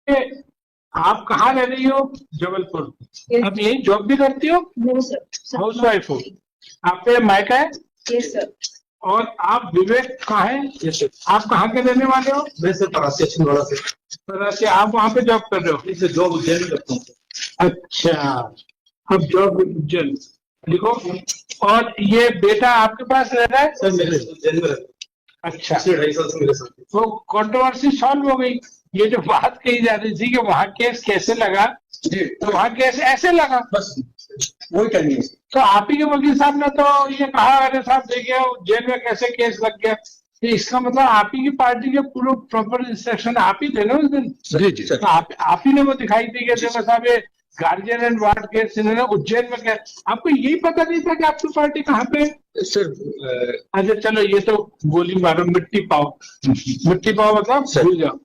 आप कहाँ रह रही हो? जबलपुर। अब यही जॉब भी करती हो? हाउस वाइफ हो? आप पे मायका है? Yes sir. और आप विवेक कहाँ है? Yes sir. आप कहाँ के रहने वाले हो? मैं सर परासिया छिंदवाड़ा से। परासिया। आप वहाँ पे जॉब कर रहे हो? इससे जॉब उज्जैन में करता हूँ। अच्छा, अब जॉब उज्जैन लिखो। और ये बेटा आपके पास रह रहा है? सर मेरे उज्जैन में रहता हूँ। अच्छा, पिछले 2.5 साल से मेरे साथ है। तो कंट्रोवर्सी सॉल्व हो गई। ये जो बात कही जा रही थी कि वहाँ केस कैसे लगा, जी, तो वहाँ केस ऐसे लगा। बस वही करनी है। तो आप ही के वकील साहब ने तो ये कहा, अरे साहब देखिए जेल में कैसे केस लग गया, तो इसका मतलब आप ही की पार्टी के पूरे प्रॉपर इंस्ट्रक्शन आप ही थे ना उस दिन? जी जी तो आप ही ने वो दिखाई दी कि देखो साहब ये गार्जियन एंड वार्ड केस इन्होंने उज्जैन में किया। आपको यही पता नहीं था कि आपकी पार्टी कहाँ पे है? सर। अच्छा चलो, ये तो गोली मारो मिट्टी पाओ। मिट्टी पाओ मतलब भूल जाओ।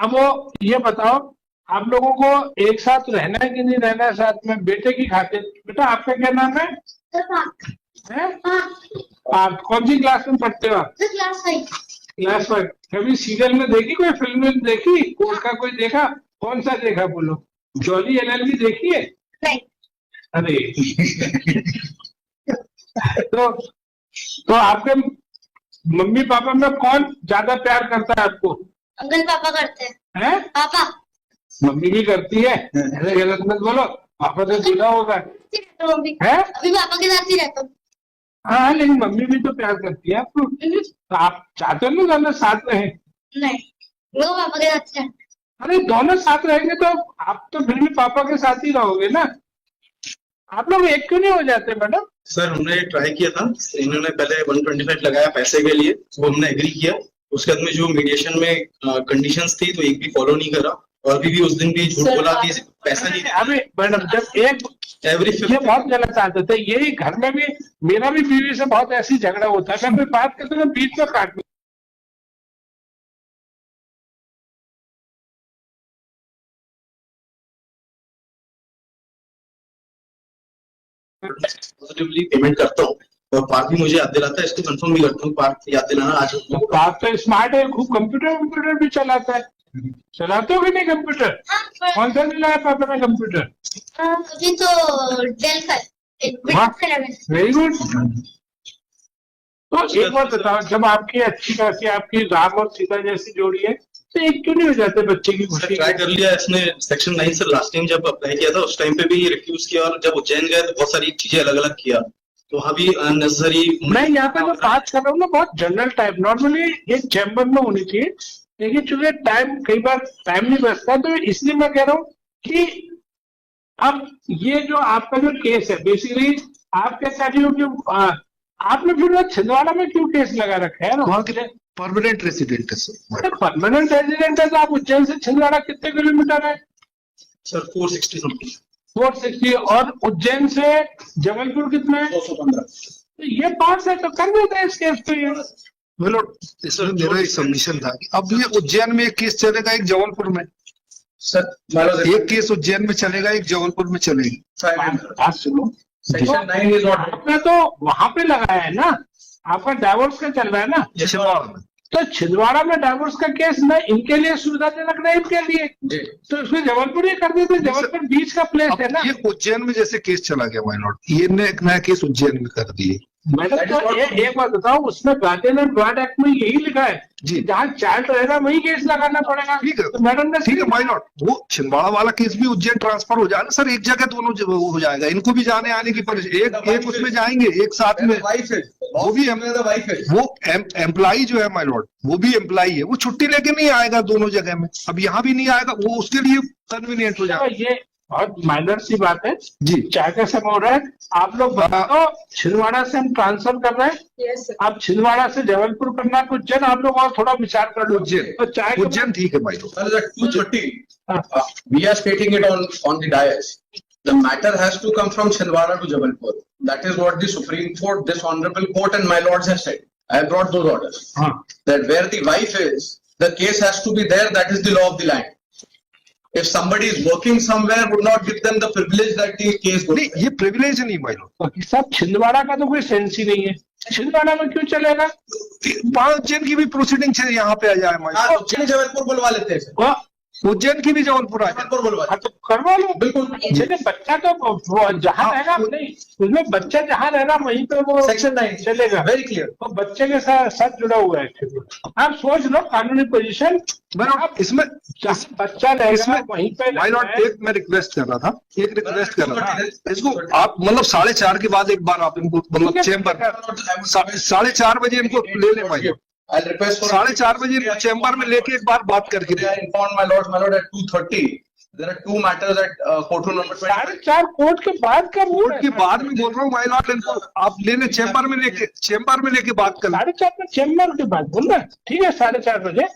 अब वो ये बताओ, आप लोगों को एक साथ रहना है कि नहीं रहना है साथ में, बेटे की खातिर? बेटा आपका क्या नाम है? आप कौन सी क्लास में पढ़ते हो आप? क्लास 5। क्लास 5। कभी सीरियल में देखी, कोई फिल्म में देखी, कोर्ट का कोई देखा? कौन सा देखा बोलो? जॉली एलएलबी देखी है? नहीं। अरे तो आपके मम्मी पापा में कौन ज्यादा प्यार करता है आपको? अंकल पापा करते हैं? पापा। मम्मी भी करती है? ऐसे गलत मत बोलो, पापा तो दूल्हा होगा है? अभी पापा के साथ ही रहता हूँ। हाँ, लेकिन मम्मी भी तो प्यार करती है आपको। तो आप चाहते हो ना दोनों साथ रहे? नहीं, वो पापा के साथ रहता। अरे दोनों साथ रहेंगे तो आप तो फिर भी पापा के साथ ही रहोगे ना। आप लोग एक क्यों नहीं हो जाते मैडम? सर हमने ट्राई किया था, इन्होंने पहले 125 लगाया पैसे के लिए, वो हमने एग्री किया। उसके बाद में जो मीडिएशन में कंडीशंस थी तो एक भी फॉलो नहीं करा, और भी उस दिन भी झूठ बोला कि पैसा नहीं। अभी मैडम जब एवरी ये बहुत गलत आदत है, यही घर में भी मेरा भी बीवी से बहुत ऐसी झगड़ा होता है, मैं बात करते हैं बीच में काट। पॉजिटिवली पेमेंट करता हूँ, और पार्क भी मुझे याद दिलाता है, इसको कंफर्म भी करता हूँ। पार्क याद दिलाना आज पार्क तो स्मार्ट है, खूब कंप्यूटर भी चलाता है। चलाते हो कि नहीं कंप्यूटर? कौन सा नहीं लाया पापा ने कंप्यूटर? अभी तो डेल का वेरी गुड। तो एक बात बताओ, जब आपकी अच्छी खासी आपकी राम और सीता जैसी जोड़ी है, तो एक क्यों नहीं हो जाते बच्चे की खुशी? ट्राई कर लिया इसने सेक्शन 9 से, लास्ट टाइम जब अप्लाई किया था उस टाइम पे भी रिफ्यूज किया, और जब उज्जैन गए तो बहुत सारी चीजें अलग अलग किया, तो वहाँ भी अननेसेसरी। मैं यहाँ पे जो बात कर रहा हूँ ना, बहुत जनरल टाइप, नॉर्मली ये चैम्बर में होनी चाहिए, लेकिन चूंकि टाइम कई बार टाइम नहीं बचता, तो इसलिए मैं कह रहा हूँ कि अब ये जो आपका जो केस है, बेसिकली आप क्या चाह रही हो कि आपने फिर छिंदवाड़ा में क्यों केस लगा रखा है? वहाँ के परमानेंट रेसिडेंट है सर। परमानेंट रेजिडेंट है तो आप उज्जैन से छिंदवाड़ा कितने किलोमीटर है? Sir 460 something. 460। और उज्जैन से जबलपुर कितना है? 215। तो ये पास है तो कर देते हैं इस केस पे। बोलो, इसमें मेरा एक सबमिशन था कि अब ये उज्जैन में एक केस चलेगा, एक जबलपुर में। सर एक केस उज्जैन में चलेगा, एक जबलपुर में चलेगी। बात सुनो, सेक्शन 9 इज नॉट। आपने तो वहां पे लगाया है ना, आपका डाइवोर्स का चल रहा है ना छिंदवाड़ा में। तो छिंदवाड़ा में डाइवोर्स का केस न इनके लिए सुविधाजनक नहीं, इनके लिए जी। तो इसमें जबलपुर ही कर देते। जबलपुर बीच का प्लेस है ना। ये उज्जैन में जैसे केस चला गया माय लॉर्ड, ये ने एक नया केस उज्जैन में कर दिए। मैडम तो एक बात बताओ, उसमें गार्जियन एंड वार्ड एक्ट में यही लिखा है जी। जहाँ चाइल्ड रहेगा वही केस लगाना पड़ेगा। ठीक है, तो मैडम ने ठीक है माय लॉर्ड, वो छिंदवाड़ा वाला केस भी उज्जैन ट्रांसफर हो जाएगा सर, एक जगह दोनों हो जाएगा, इनको भी जाने आने की परेशानी, एक उसमें जाएंगे एक साथ में। वो भी वो एम्प्लॉई जो है माय लॉर्ड, वो भी एम्प्लॉई है, वो छुट्टी लेके नहीं आएगा दोनों जगह में। अब यहाँ भी नहीं आएगा, वो उसके लिए कन्वीनियंट हो जाएगा। ये बहुत माइनर सी बात है जी। चाय का समय हो रहा है, आप लोग बताओ छिंदवाड़ा से हम ट्रांसफर कर रहे हैं। Yes sir. आप छिंदवाड़ा से जबलपुर करना है, उज्जैन आप लोग और थोड़ा विचार कर लो। उज्जैन तो चाय का उज्जैन ठीक है भाई। We are stating it on the dais. The matter has to come from Chhindwara to Jabalpur. That is what the Supreme Court, this honorable court and my lords have said. I have brought those orders. That where the wife is, the case has to be there. That is the law of the land. If somebody is working somewhere, would not give them the privilege that the case goes. नहीं, ये privilege नहीं my Lord. सब छिंदवाड़ा का तो कोई sense ही नहीं है, छिंदवाड़ा में क्यों चलेगा? वहाँ उज्जैन की भी प्रोसीडिंग यहाँ पे आ जाए माय लॉर्ड। जबलपुर बुलवा लेते हैं। उज्जैन की भी जबलपुर आ जाए। जबलपुर बुलवा हाँ तो करवा लो बिल्कुल जैसे बच्चा का जहाँ हाँ। रहना नहीं उसमें बच्चा जहाँ रहना वहीं पे वो सेक्शन 9 चलेगा वेरी क्लियर तो बच्चे के साथ जुड़ा हुआ है actually। आप सोच लो कानूनी पोजीशन मैडम इसमें जहाँ बच्चा रहेगा इसमें वहीं पे माय लॉर्ड रहना है। एक मैं रिक्वेस्ट कर रहा था, एक रिक्वेस्ट कर रहा था, इसको आप मतलब 4:30 के बाद एक बार आप इनको मतलब चेम्बर 4:30 बजे इनको ले ले भाई, I'll request for 4:30 बजे इनको चेम्बर में लेके एक बार बात करके They are informed, my lord, at 2:30. There are two matters at court room number 20. 4:30 court के बाद का कोर्ट के बाद में बोल रहा हूँ माय लॉर्ड, इनको आप लेने चेम्बर में लेके बात कर लें। 4:30 में चेम्बर के बाद बोल रहे हैं? ठीक है 4:30 बजे